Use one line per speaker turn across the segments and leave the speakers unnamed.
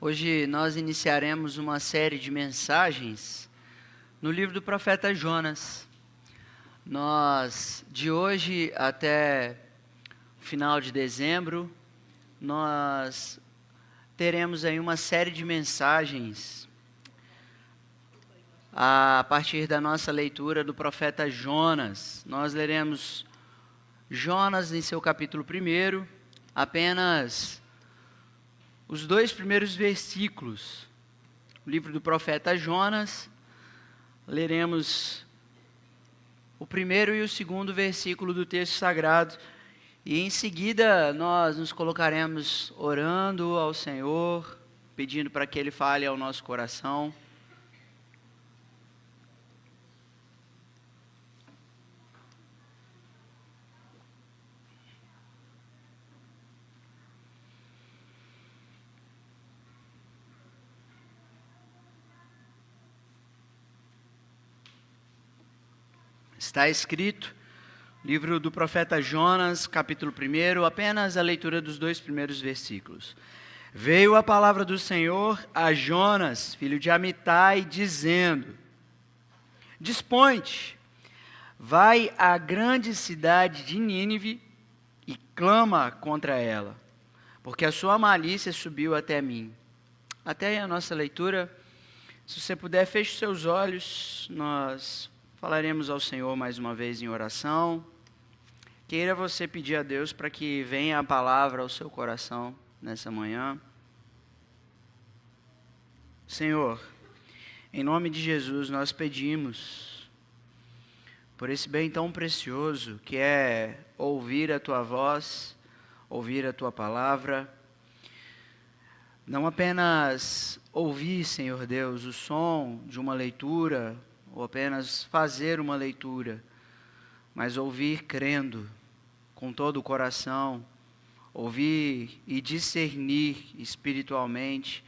Hoje nós iniciaremos uma série de mensagens no livro do profeta Jonas. De hoje até o final de dezembro, nós teremos aí uma série de mensagens a partir da nossa leitura do profeta Jonas. Nós leremos Jonas em seu capítulo 1, apenas os 2 primeiros versículos. O livro do profeta Jonas, leremos o 1º e o 2º versículo do texto sagrado. E em seguida nós nos colocaremos orando ao Senhor, pedindo para que Ele fale ao nosso coração. Está escrito, livro do profeta Jonas, capítulo 1, apenas a leitura dos 2 primeiros versículos. Veio a palavra do Senhor a Jonas, filho de Amitai, dizendo: Dispõe-te, vai à grande cidade de Nínive e clama contra ela, porque a sua malícia subiu até mim. Até aí a nossa leitura. Se você puder, feche os seus olhos, nós falaremos ao Senhor mais uma vez em oração. Queira você pedir a Deus para que venha a palavra ao seu coração nessa manhã. Senhor, em nome de Jesus nós pedimos por esse bem tão precioso que é ouvir a Tua voz, ouvir a Tua palavra. Não apenas ouvir, Senhor Deus, o som de uma leitura, ou apenas fazer uma leitura, mas ouvir crendo com todo o coração, ouvir e discernir espiritualmente.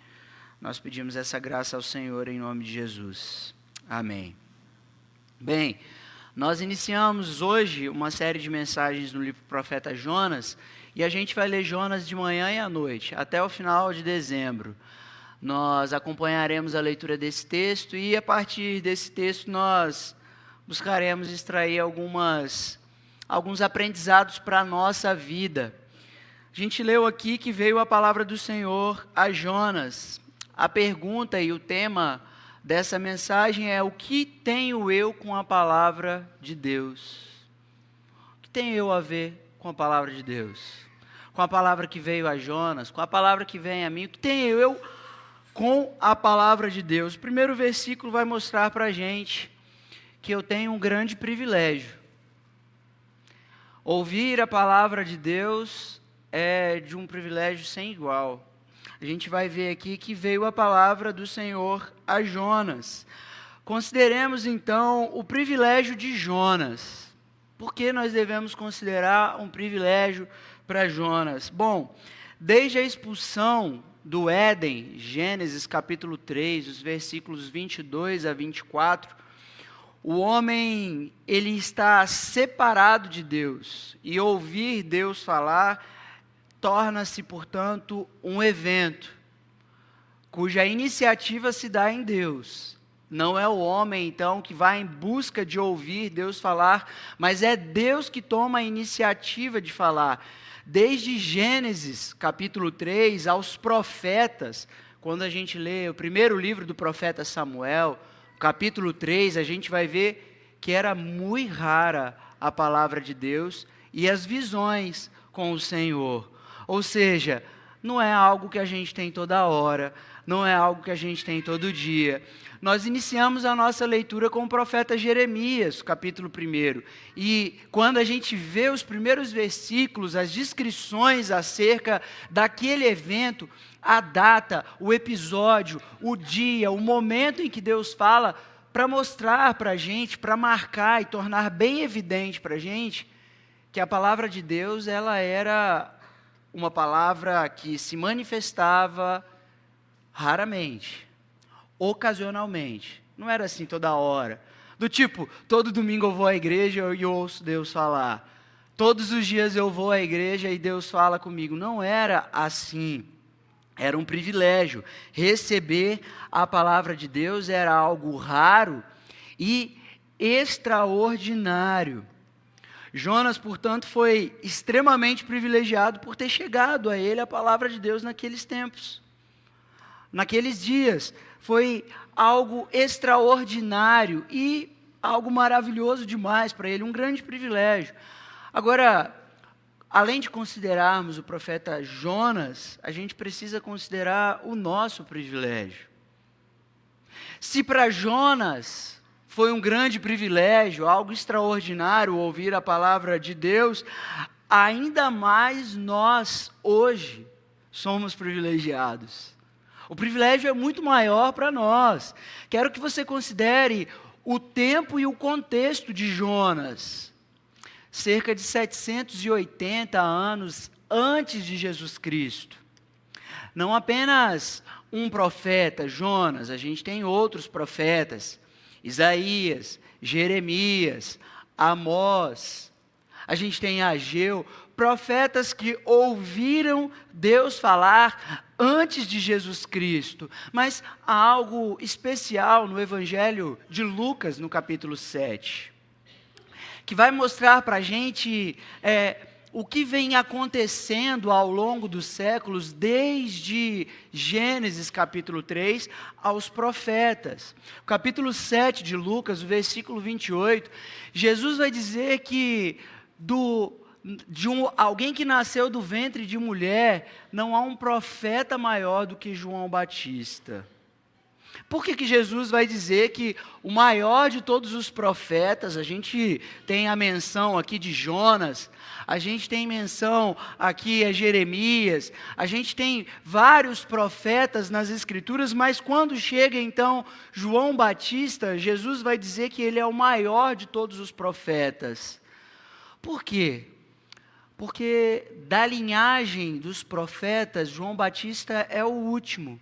Nós pedimos essa graça ao Senhor em nome de Jesus. Amém. Bem, nós iniciamos hoje uma série de mensagens no livro do profeta Jonas, e a gente vai ler Jonas de manhã e à noite, até o final de dezembro. Nós acompanharemos a leitura desse texto e a partir desse texto nós buscaremos extrair alguns aprendizados para a nossa vida. A gente leu aqui que veio a palavra do Senhor a Jonas. A pergunta e o tema dessa mensagem é: o que tenho eu com a palavra de Deus? O que tenho eu a ver com a palavra de Deus? Com a palavra que veio a Jonas, com a palavra que vem a mim, o que tenho eu com a palavra de Deus? O primeiro versículo vai mostrar para a gente que eu tenho um grande privilégio. Ouvir a palavra de Deus é de um privilégio sem igual. A gente vai ver aqui que veio a palavra do Senhor a Jonas. Consideremos então o privilégio de Jonas. Por que nós devemos considerar um privilégio para Jonas? Bom, desde a expulsão do Éden, Gênesis capítulo 3, os versículos 22 a 24, o homem, ele está separado de Deus, e ouvir Deus falar torna-se, portanto, um evento, cuja iniciativa se dá em Deus. Não é o homem, então, que vai em busca de ouvir Deus falar, mas é Deus que toma a iniciativa de falar. Desde Gênesis, capítulo 3, aos profetas, quando a gente lê o primeiro livro do profeta Samuel, capítulo 3, a gente vai ver que era muito rara a palavra de Deus e as visões com o Senhor. Ou seja, não é algo que a gente tem toda hora, não é algo que a gente tem todo dia. Nós iniciamos a nossa leitura com o profeta Jeremias, capítulo 1. E quando a gente vê os primeiros versículos, as descrições acerca daquele evento, a data, o episódio, o dia, o momento em que Deus fala, para mostrar para a gente, para marcar e tornar bem evidente para a gente, que a palavra de Deus, ela era uma palavra que se manifestava raramente, ocasionalmente, não era assim toda hora, do tipo, todo domingo eu vou à igreja e eu ouço Deus falar, todos os dias eu vou à igreja e Deus fala comigo, não era assim. Era um privilégio. Receber a palavra de Deus era algo raro e extraordinário. Jonas, portanto, foi extremamente privilegiado por ter chegado a ele a palavra de Deus naqueles tempos. Naqueles dias, foi algo extraordinário e algo maravilhoso demais para ele, um grande privilégio. Agora, além de considerarmos o profeta Jonas, a gente precisa considerar o nosso privilégio. Se para Jonas foi um grande privilégio, algo extraordinário ouvir a palavra de Deus, ainda mais nós, hoje, somos privilegiados. O privilégio é muito maior para nós. Quero que você considere o tempo e o contexto de Jonas. Cerca de 780 anos antes de Jesus Cristo. Não apenas um profeta, Jonas, a gente tem outros profetas. Isaías, Jeremias, Amós, a gente tem Ageu, profetas que ouviram Deus falar antes de Jesus Cristo. Mas há algo especial no Evangelho de Lucas, no capítulo 7, que vai mostrar para a gente o que vem acontecendo ao longo dos séculos, desde Gênesis capítulo 3 aos profetas. O capítulo 7 de Lucas, o versículo 28, Jesus vai dizer que alguém que nasceu do ventre de mulher, não há um profeta maior do que João Batista. Por que Jesus vai dizer que o maior de todos os profetas, a gente tem a menção aqui de Jonas, a gente tem menção aqui a Jeremias, a gente tem vários profetas nas Escrituras, mas quando chega então João Batista, Jesus vai dizer que ele é o maior de todos os profetas. Por quê? Porque da linhagem dos profetas, João Batista é o último.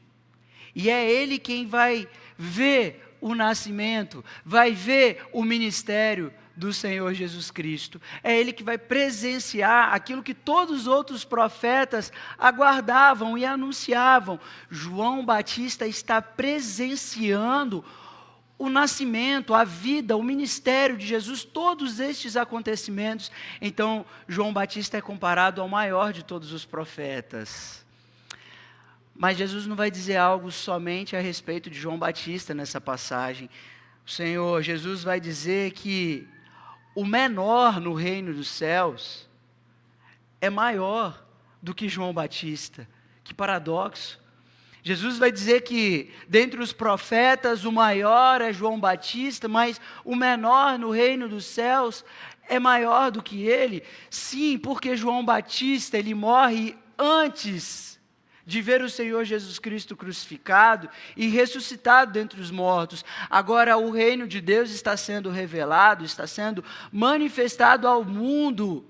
E é ele quem vai ver o nascimento, vai ver o ministério do Senhor Jesus Cristo. É ele que vai presenciar aquilo que todos os outros profetas aguardavam e anunciavam. João Batista está presenciando o nascimento, a vida, o ministério de Jesus, todos estes acontecimentos. Então, João Batista é comparado ao maior de todos os profetas. Mas Jesus não vai dizer algo somente a respeito de João Batista nessa passagem. Jesus vai dizer que o menor no reino dos céus é maior do que João Batista. Que paradoxo. Jesus vai dizer que dentre os profetas o maior é João Batista, mas o menor no reino dos céus é maior do que ele. Sim, porque João Batista, ele morre antes de ver o Senhor Jesus Cristo crucificado e ressuscitado dentre os mortos. Agora o reino de Deus está sendo revelado, está sendo manifestado ao mundo.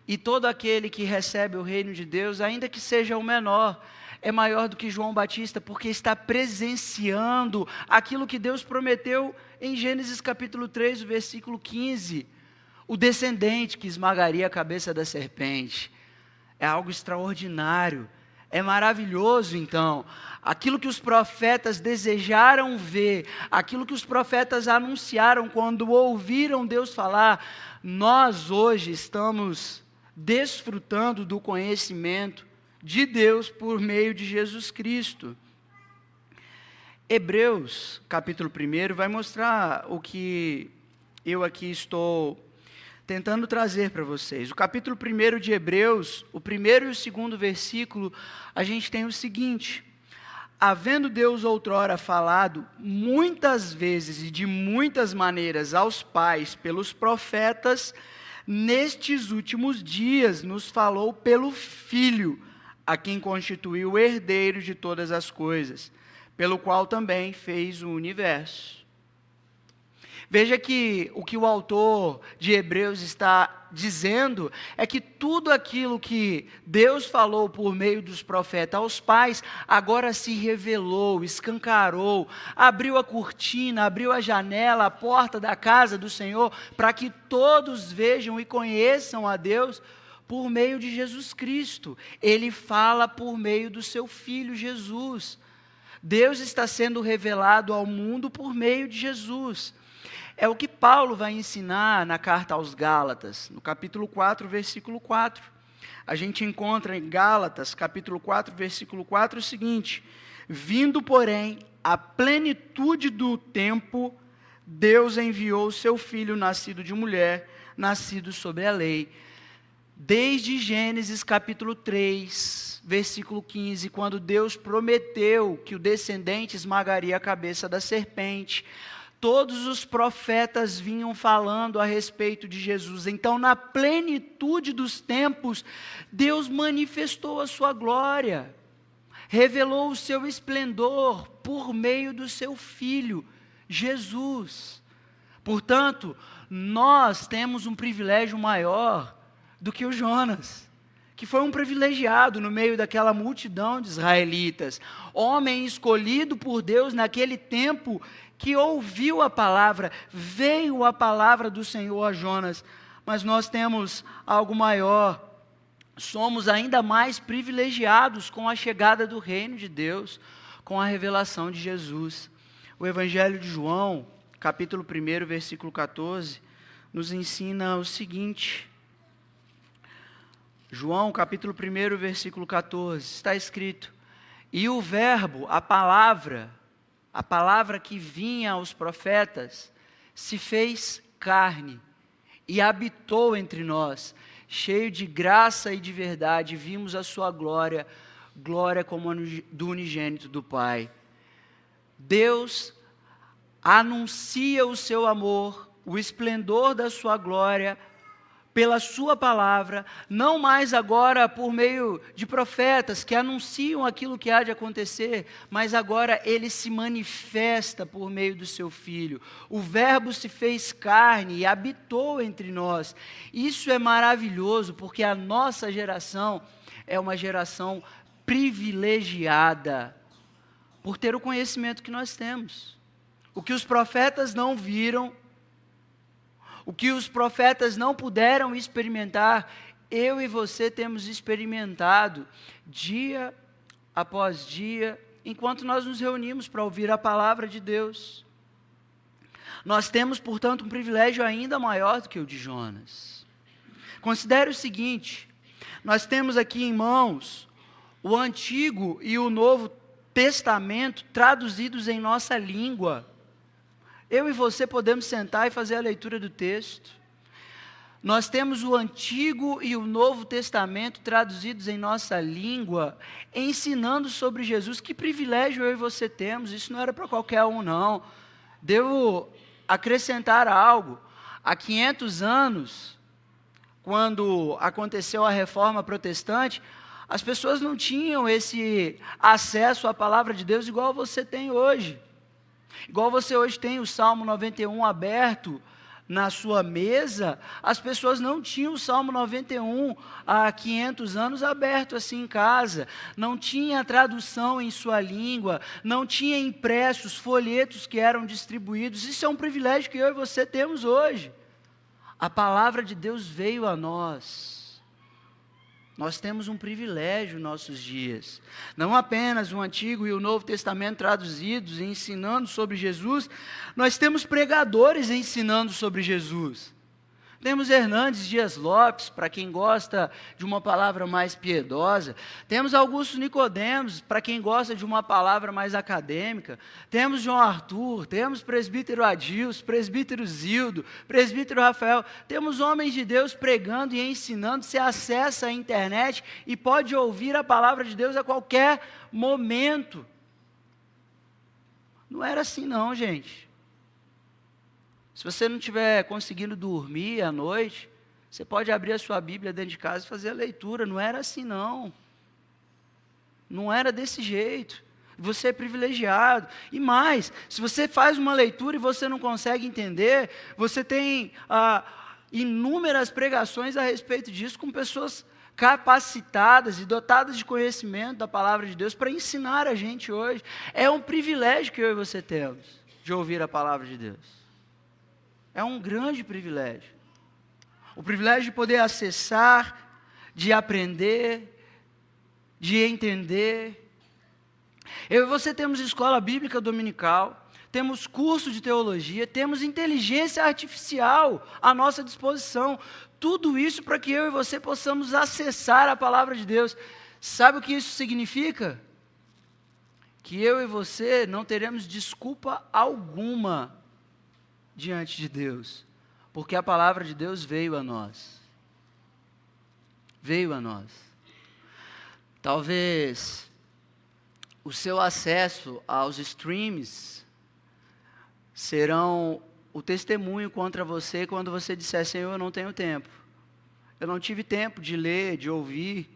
E todo aquele que recebe o reino de Deus, ainda que seja o menor, é maior do que João Batista, porque está presenciando aquilo que Deus prometeu em Gênesis capítulo 3, versículo 15. O descendente que esmagaria a cabeça da serpente. É algo extraordinário. É maravilhoso, então, aquilo que os profetas desejaram ver, aquilo que os profetas anunciaram quando ouviram Deus falar, nós hoje estamos desfrutando do conhecimento de Deus por meio de Jesus Cristo. Hebreus, capítulo 1, vai mostrar o que eu aqui estou tentando trazer para vocês. O capítulo 1 de Hebreus, o primeiro e o segundo versículo, a gente tem o seguinte: havendo Deus outrora falado muitas vezes e de muitas maneiras aos pais pelos profetas, nestes últimos dias nos falou pelo Filho, a quem constituiu o herdeiro de todas as coisas, pelo qual também fez o universo. Veja que o que o autor de Hebreus está dizendo é que tudo aquilo que Deus falou por meio dos profetas aos pais, agora se revelou, escancarou, abriu a cortina, abriu a janela, a porta da casa do Senhor, para que todos vejam e conheçam a Deus por meio de Jesus Cristo. Ele fala por meio do seu Filho Jesus. Deus está sendo revelado ao mundo por meio de Jesus. É o que Paulo vai ensinar na carta aos Gálatas, no capítulo 4, versículo 4. A gente encontra em Gálatas, capítulo 4, versículo 4, o seguinte: vindo, porém, a plenitude do tempo, Deus enviou o seu Filho, nascido de mulher, nascido sobre a lei. Desde Gênesis capítulo 3, versículo 15, quando Deus prometeu que o descendente esmagaria a cabeça da serpente, todos os profetas vinham falando a respeito de Jesus. Então, na plenitude dos tempos, Deus manifestou a sua glória, revelou o seu esplendor por meio do seu Filho, Jesus. Portanto, nós temos um privilégio maior do que o Jonas, que foi um privilegiado no meio daquela multidão de israelitas, homem escolhido por Deus naquele tempo, que ouviu a palavra, veio a palavra do Senhor a Jonas. Mas nós temos algo maior, somos ainda mais privilegiados com a chegada do reino de Deus, com a revelação de Jesus. O Evangelho de João, capítulo 1, versículo 14, nos ensina o seguinte. João, capítulo 1, versículo 14, está escrito: e o verbo, a palavra que vinha aos profetas, se fez carne e habitou entre nós, cheio de graça e de verdade, vimos a sua glória, glória como a do unigênito do Pai. Deus anuncia o seu amor, o esplendor da sua glória, pela sua palavra, não mais agora por meio de profetas que anunciam aquilo que há de acontecer, mas agora ele se manifesta por meio do seu Filho. O verbo se fez carne e habitou entre nós. Isso é maravilhoso, porque a nossa geração é uma geração privilegiada por ter o conhecimento que nós temos. O que os profetas não viram, o que os profetas não puderam experimentar, eu e você temos experimentado dia após dia, enquanto nós nos reunimos para ouvir a palavra de Deus. Nós temos, portanto, um privilégio ainda maior do que o de Jonas. Considere o seguinte: nós temos aqui em mãos o Antigo e o Novo Testamento traduzidos em nossa língua. Eu e você podemos sentar e fazer a leitura do texto. Nós temos o Antigo e o Novo Testamento traduzidos em nossa língua, ensinando sobre Jesus. Que privilégio eu e você temos, isso não era para qualquer um, não. Devo acrescentar algo. Há 500 anos, quando aconteceu a Reforma Protestante, as pessoas não tinham esse acesso à palavra de Deus igual você tem hoje. Igual você hoje tem o Salmo 91 aberto na sua mesa, as pessoas não tinham o Salmo 91 há 500 anos aberto assim em casa, não tinha tradução em sua língua, não tinha impressos, folhetos que eram distribuídos. Isso é um privilégio que eu e você temos hoje. A palavra de Deus veio a nós. Nós temos um privilégio em nossos dias. Não apenas o Antigo e o Novo Testamento traduzidos e ensinando sobre Jesus, nós temos pregadores ensinando sobre Jesus. Temos Hernandes Dias Lopes, para quem gosta de uma palavra mais piedosa. Temos Augusto Nicodemos, para quem gosta de uma palavra mais acadêmica. Temos João Arthur, temos presbítero Adilson, presbítero Zildo, presbítero Rafael. Temos homens de Deus pregando e ensinando. Você acessa a internet e pode ouvir a palavra de Deus a qualquer momento. Não era assim não, gente. Se você não estiver conseguindo dormir à noite, você pode abrir a sua Bíblia dentro de casa e fazer a leitura. Não era assim não. Não era desse jeito. Você é privilegiado. E mais, se você faz uma leitura e você não consegue entender, você tem inúmeras pregações a respeito disso com pessoas capacitadas e dotadas de conhecimento da palavra de Deus para ensinar a gente hoje. É um privilégio que eu e você temos de ouvir a palavra de Deus. É um grande privilégio. O privilégio de poder acessar, de aprender, de entender. Eu e você temos escola bíblica dominical, temos curso de teologia, temos inteligência artificial à nossa disposição. Tudo isso para que eu e você possamos acessar a palavra de Deus. Sabe o que isso significa? Que eu e você não teremos desculpa alguma diante de Deus, porque a palavra de Deus veio a nós. Veio a nós. Talvez o seu acesso aos streams serão o testemunho contra você quando você disser: Senhor, eu não tenho tempo. Eu não tive tempo de ler, de ouvir.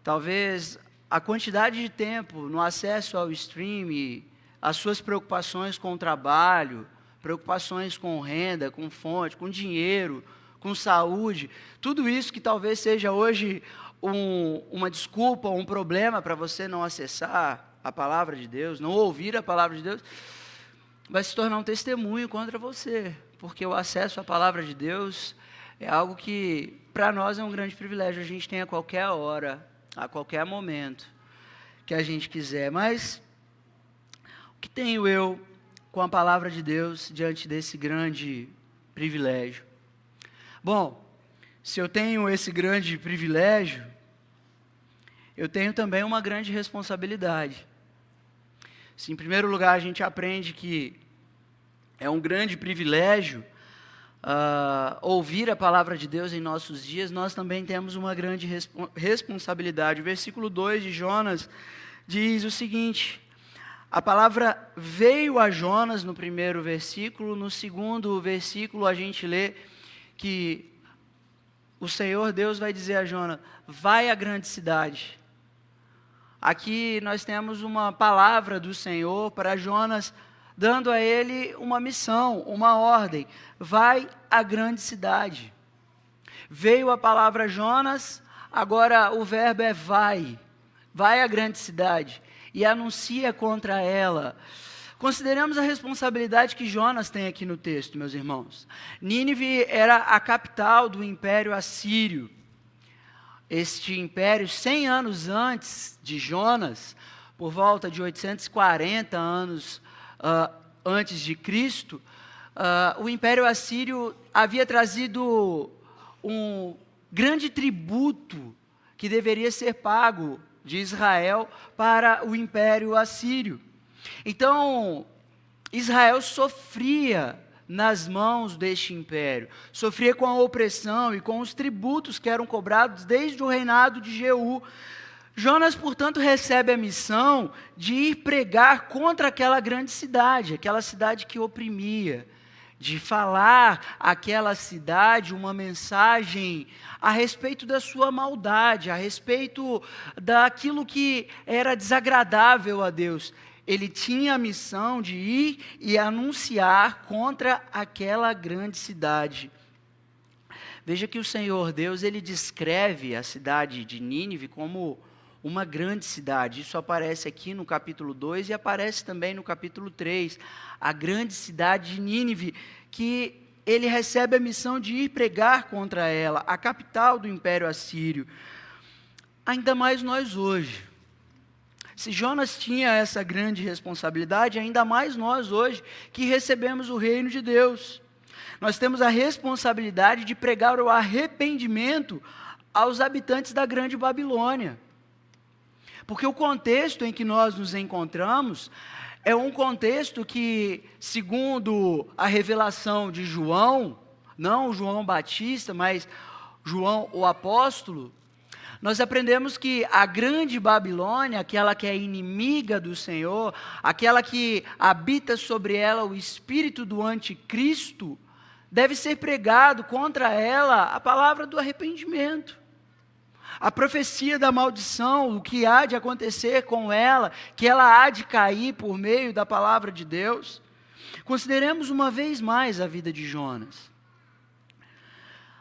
Talvez a quantidade de tempo no acesso ao stream, as suas preocupações com o trabalho, preocupações com renda, com fonte, com dinheiro, com saúde, tudo isso que talvez seja hoje uma desculpa, um problema para você não acessar a palavra de Deus, não ouvir a palavra de Deus, vai se tornar um testemunho contra você, porque o acesso à palavra de Deus é algo que para nós é um grande privilégio, a gente tem a qualquer hora, a qualquer momento que a gente quiser. Mas o que tenho eu com a palavra de Deus diante desse grande privilégio? Bom, se eu tenho esse grande privilégio, eu tenho também uma grande responsabilidade. Se em primeiro lugar a gente aprende que é um grande privilégio ouvir a palavra de Deus em nossos dias, nós também temos uma grande responsabilidade. O versículo 2 de Jonas diz o seguinte: a palavra veio a Jonas no primeiro versículo, no segundo versículo a gente lê que o Senhor Deus vai dizer a Jonas: vai à grande cidade. Aqui nós temos uma palavra do Senhor para Jonas, dando a ele uma missão, uma ordem: vai à grande cidade. Veio a palavra Jonas, agora o verbo é vai. Vai à grande cidade e anuncia contra ela. Consideramos a responsabilidade que Jonas tem aqui no texto, meus irmãos. Nínive era a capital do Império Assírio. Este império, 100 anos antes de Jonas, por volta de 840 anos antes de Cristo, o Império Assírio havia trazido um grande tributo que deveria ser pago de Israel para o Império Assírio. Então, Israel sofria nas mãos deste império, sofria com a opressão e com os tributos que eram cobrados desde o reinado de Jeú. Jonas, portanto, recebe a missão de ir pregar contra aquela grande cidade, aquela cidade que oprimia, de falar àquela cidade uma mensagem a respeito da sua maldade, a respeito daquilo que era desagradável a Deus. Ele tinha a missão de ir e anunciar contra aquela grande cidade. Veja que o Senhor Deus, ele descreve a cidade de Nínive como uma grande cidade. Isso aparece aqui no capítulo 2 e aparece também no capítulo 3. A grande cidade de Nínive, que ele recebe a missão de ir pregar contra ela, a capital do Império Assírio. Ainda mais nós hoje. Se Jonas tinha essa grande responsabilidade, ainda mais nós hoje, que recebemos o reino de Deus. Nós temos a responsabilidade de pregar o arrependimento aos habitantes da grande Babilônia. Porque o contexto em que nós nos encontramos é um contexto que, segundo a revelação de João, não João Batista, mas João o apóstolo, nós aprendemos que a grande Babilônia, aquela que é inimiga do Senhor, aquela que habita sobre ela o espírito do anticristo, deve ser pregado contra ela a palavra do arrependimento. A profecia da maldição, o que há de acontecer com ela, que ela há de cair por meio da palavra de Deus. Consideremos uma vez mais a vida de Jonas.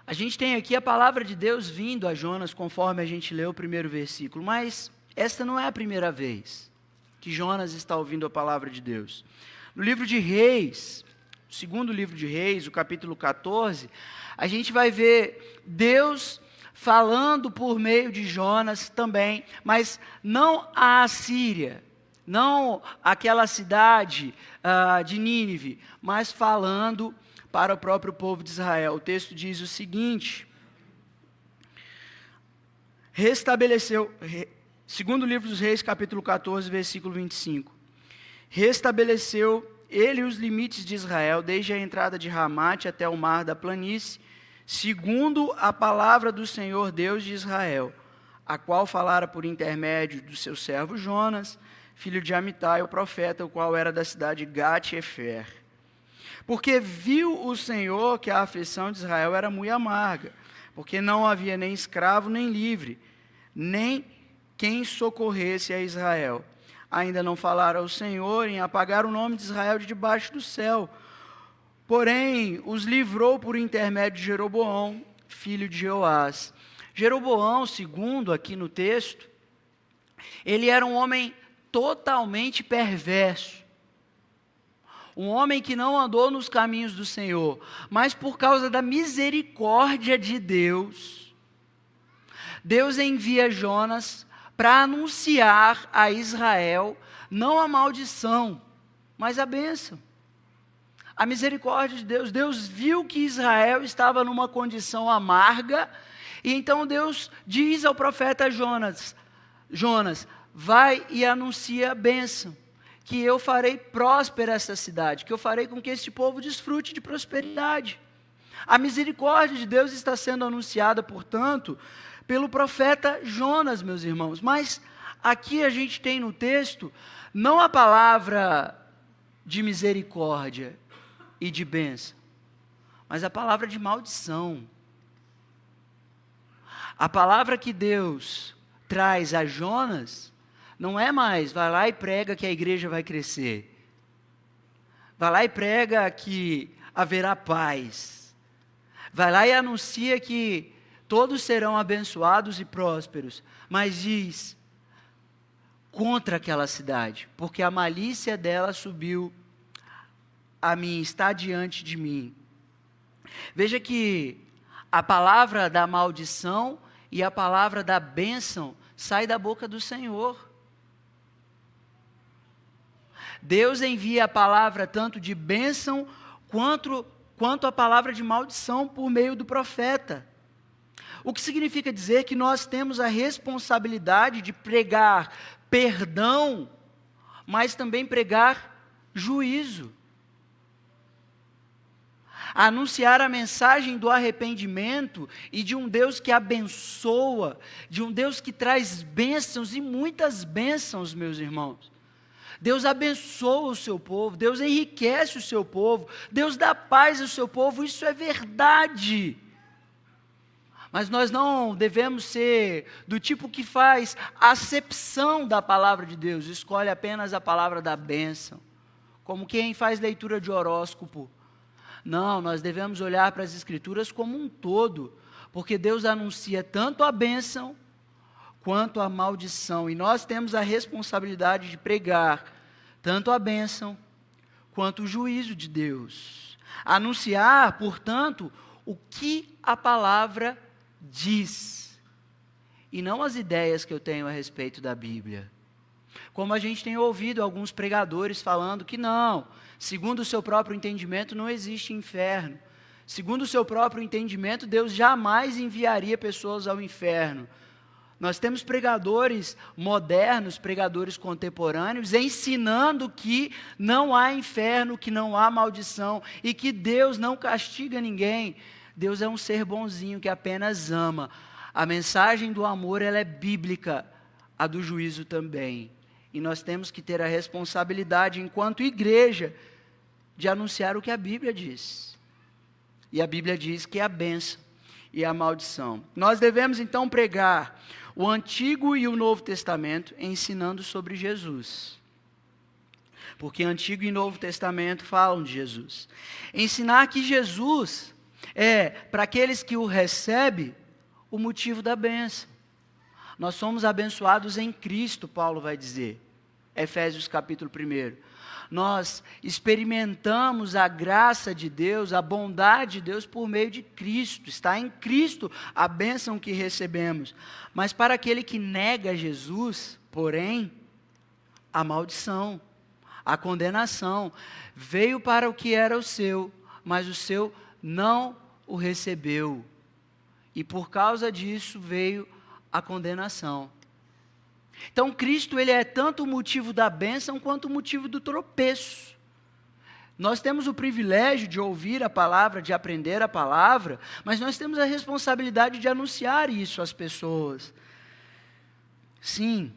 A gente tem aqui a palavra de Deus vindo a Jonas, conforme a gente leu o primeiro versículo, mas esta não é a primeira vez que Jonas está ouvindo a palavra de Deus. No livro de Reis, o segundo livro de Reis, o capítulo 14, a gente vai ver Deus falando por meio de Jonas também, mas não a Assíria, não aquela cidade de Nínive, mas falando para o próprio povo de Israel. O texto diz o seguinte: segundo livro dos Reis, capítulo 14, versículo 25. Restabeleceu ele os limites de Israel, desde a entrada de Ramate até o mar da planície, segundo a palavra do Senhor Deus de Israel, a qual falara por intermédio do seu servo Jonas, filho de Amitai, o profeta, o qual era da cidade de Gat-Hefer. Porque viu o Senhor que a aflição de Israel era muito amarga, porque não havia nem escravo nem livre, nem quem socorresse a Israel. Ainda não falara o Senhor em apagar o nome de Israel de debaixo do céu. Porém, os livrou por intermédio de Jeroboão, filho de Joás. Jeroboão, segundo aqui no texto, ele era um homem totalmente perverso. Um homem que não andou nos caminhos do Senhor, mas por causa da misericórdia de Deus, Deus envia Jonas para anunciar a Israel não a maldição, mas a bênção. A misericórdia de Deus. Deus viu que Israel estava numa condição amarga, e então Deus diz ao profeta Jonas, vai e anuncia a bênção, que eu farei próspera essa cidade, que eu farei com que este povo desfrute de prosperidade. A misericórdia de Deus está sendo anunciada, portanto, pelo profeta Jonas, meus irmãos. Mas aqui a gente tem no texto não a palavra de misericórdia e de bênção, mas a palavra de maldição. A palavra que Deus traz a Jonas não é mais, vai lá e prega que a igreja vai crescer. Vai lá e prega que haverá paz. Vai lá e anuncia que todos serão abençoados e prósperos. Mas diz, contra aquela cidade, porque a malícia dela subiu a mim, está diante de mim. Veja que a palavra da maldição e a palavra da bênção sai da boca do Senhor. Deus envia a palavra tanto de bênção quanto a palavra de maldição por meio do profeta. O que significa dizer que nós temos a responsabilidade de pregar perdão, mas também pregar juízo. Anunciar a mensagem do arrependimento e de um Deus que abençoa, de um Deus que traz bênçãos e muitas bênçãos, meus irmãos. Deus abençoa o seu povo, Deus enriquece o seu povo, Deus dá paz ao seu povo, isso é verdade. Mas nós não devemos ser do tipo que faz acepção da palavra de Deus, escolhe apenas a palavra da bênção, como quem faz leitura de horóscopo. Não, nós devemos olhar para as Escrituras como um todo, porque Deus anuncia tanto a bênção quanto a maldição, e nós temos a responsabilidade de pregar tanto a bênção quanto o juízo de Deus. Anunciar, portanto, o que a palavra diz, e não as ideias que eu tenho a respeito da Bíblia. Como a gente tem ouvido alguns pregadores falando que não, segundo o seu próprio entendimento não existe inferno. Segundo o seu próprio entendimento, Deus jamais enviaria pessoas ao inferno. Nós temos pregadores modernos, pregadores contemporâneos, ensinando que não há inferno, que não há maldição e que Deus não castiga ninguém. Deus é um ser bonzinho que apenas ama. A mensagem do amor, ela é bíblica, a do juízo também. E nós temos que ter a responsabilidade, enquanto igreja, de anunciar o que a Bíblia diz. E a Bíblia diz que é a bênção e a maldição. Nós devemos então pregar o Antigo e o Novo Testamento, ensinando sobre Jesus. Porque Antigo e Novo Testamento falam de Jesus. Ensinar que Jesus é, para aqueles que o recebem, o motivo da bênção. Nós somos abençoados em Cristo, Paulo vai dizer. Efésios capítulo 1. Nós experimentamos a graça de Deus, a bondade de Deus por meio de Cristo. Está em Cristo a bênção que recebemos. Mas para aquele que nega Jesus, porém, a maldição, a condenação, veio para o que era o seu, mas o seu não o recebeu. E por causa disso veio a condenação. Então Cristo, ele é tanto o motivo da bênção quanto o motivo do tropeço. Nós temos o privilégio de ouvir a palavra, de aprender a palavra, mas nós temos a responsabilidade de anunciar isso às pessoas. Sim,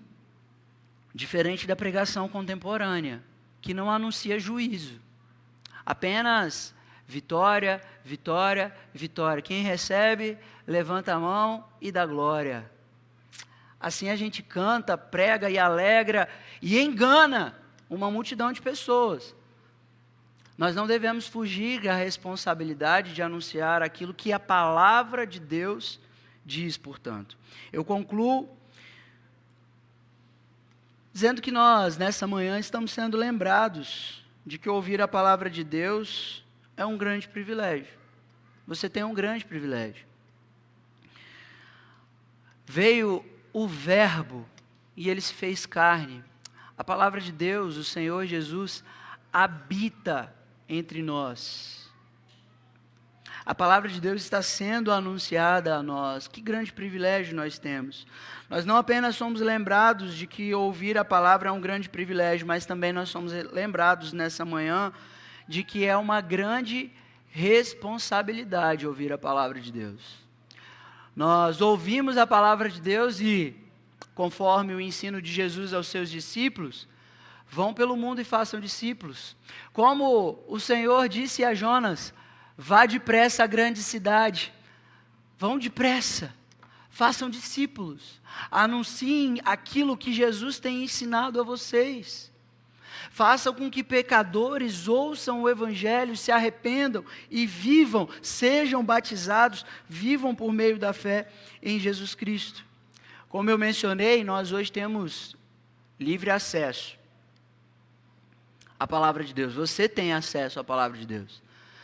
diferente da pregação contemporânea, que não anuncia juízo. Apenas vitória, vitória, vitória. Quem recebe, levanta a mão e dá glória. Assim a gente canta, prega e alegra e engana uma multidão de pessoas. Nós não devemos fugir da responsabilidade de anunciar aquilo que a palavra de Deus diz, portanto. Eu concluo dizendo que nós, nessa manhã, estamos sendo lembrados de que ouvir a palavra de Deus é um grande privilégio. Você tem um grande privilégio. Veio o Verbo, e ele se fez carne. A palavra de Deus, o Senhor Jesus, habita entre nós. A palavra de Deus está sendo anunciada a nós. Que grande privilégio nós temos. Nós não apenas somos lembrados de que ouvir a palavra é um grande privilégio, mas também nós somos lembrados nessa manhã de que é uma grande responsabilidade ouvir a palavra de Deus. Nós ouvimos a palavra de Deus e, conforme o ensino de Jesus aos seus discípulos, vão pelo mundo e façam discípulos. Como o Senhor disse a Jonas, vá depressa à grande cidade. Vão depressa, façam discípulos. Anunciem aquilo que Jesus tem ensinado a vocês. Façam com que pecadores ouçam o Evangelho, se arrependam e vivam, sejam batizados, vivam por meio da fé em Jesus Cristo. Como eu mencionei, nós hoje temos livre acesso à palavra de Deus. Você tem acesso à palavra de Deus.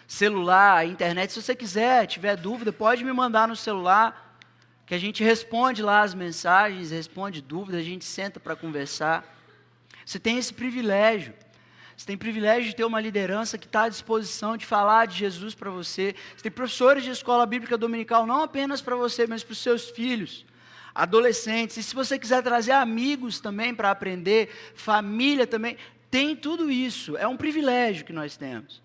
Celular, internet, se você quiser, tiver dúvida, pode me mandar no celular, que a gente responde lá as mensagens, responde dúvidas, a gente senta para conversar. Você tem esse privilégio. Você tem o privilégio de ter uma liderança que está à disposição de falar de Jesus para você. Você tem professores de escola bíblica dominical, não apenas para você, mas para os seus filhos, adolescentes. E se você quiser trazer amigos também para aprender, família também, tem tudo isso. É um privilégio que nós temos.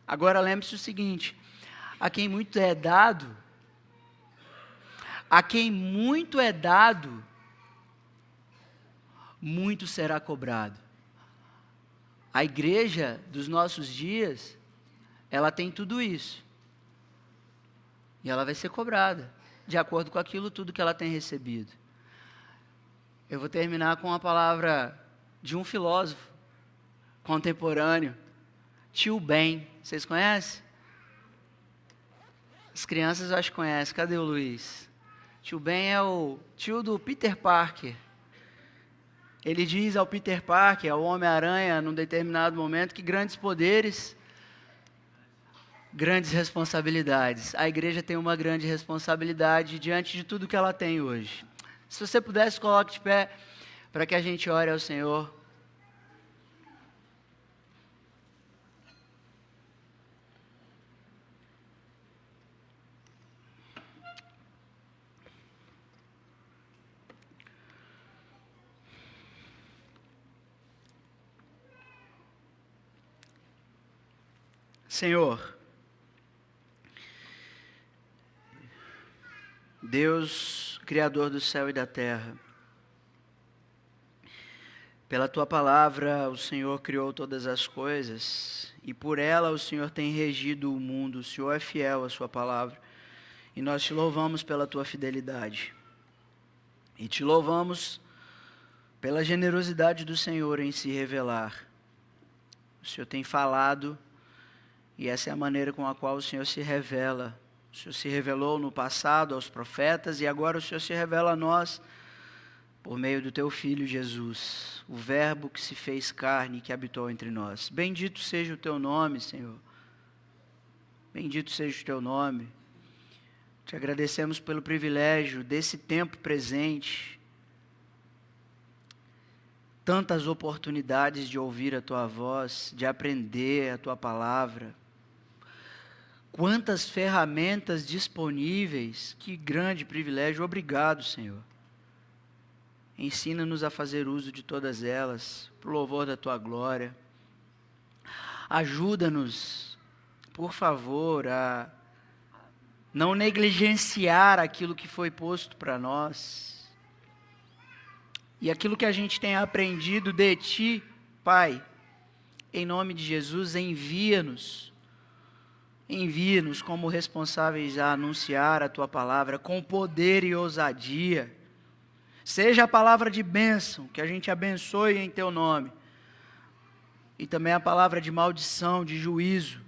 Agora lembre-se o seguinte, a quem muito é dado, muito será cobrado. A igreja dos nossos dias, ela tem tudo isso. E ela vai ser cobrada, de acordo com aquilo tudo que ela tem recebido. Eu vou terminar com a palavra de um filósofo contemporâneo, Tio Ben. Vocês conhecem? As crianças eu acho que conhecem. Cadê o Luiz? Tio Ben é o tio do Peter Parker. Ele diz ao Peter Parker, ao Homem-Aranha, num determinado momento, que grandes poderes, grandes responsabilidades. A igreja tem uma grande responsabilidade diante de tudo que ela tem hoje. Se você pudesse, coloque de pé para que a gente ore ao Senhor. Senhor, Deus, Criador do céu e da terra, pela Tua palavra o Senhor criou todas as coisas e por ela o Senhor tem regido o mundo. O Senhor é fiel à Sua palavra e nós Te louvamos pela Tua fidelidade e Te louvamos pela generosidade do Senhor em se revelar. O Senhor tem falado e essa é a maneira com a qual o Senhor se revela. O Senhor se revelou no passado aos profetas e agora o Senhor se revela a nós por meio do teu Filho Jesus, o Verbo que se fez carne e que habitou entre nós. Bendito seja o teu nome, Senhor. Bendito seja o teu nome. Te agradecemos pelo privilégio desse tempo presente, tantas oportunidades de ouvir a tua voz, de aprender a tua palavra. Quantas ferramentas disponíveis, que grande privilégio. Obrigado, Senhor. Ensina-nos a fazer uso de todas elas, para o louvor da tua glória. Ajuda-nos, por favor, a não negligenciar aquilo que foi posto para nós. E aquilo que a gente tem aprendido de ti, Pai, em nome de Jesus, envia-nos. Envia-nos como responsáveis a anunciar a tua palavra com poder e ousadia. Seja a palavra de bênção, que a gente abençoe em teu nome. E também a palavra de maldição, de juízo,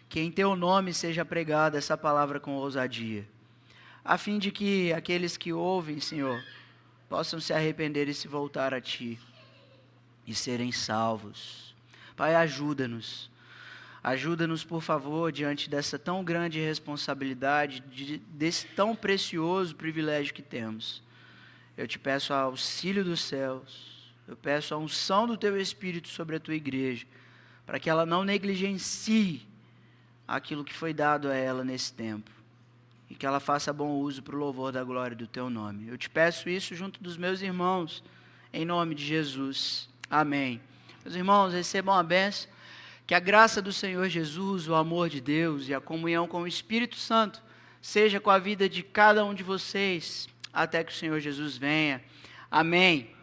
que em teu nome seja pregada essa palavra com ousadia. A fim de que aqueles que ouvem, Senhor, possam se arrepender e se voltar a ti. E serem salvos. Pai, ajuda-nos. Ajuda-nos, por favor, diante dessa tão grande responsabilidade, desse tão precioso privilégio que temos. Eu te peço o auxílio dos céus, eu peço a unção do teu Espírito sobre a tua igreja, para que ela não negligencie aquilo que foi dado a ela nesse tempo, e que ela faça bom uso para o louvor da glória do teu nome. Eu te peço isso junto dos meus irmãos, em nome de Jesus. Amém. Meus irmãos, recebam a bênção. Que a graça do Senhor Jesus, o amor de Deus e a comunhão com o Espírito Santo seja com a vida de cada um de vocês, até que o Senhor Jesus venha. Amém.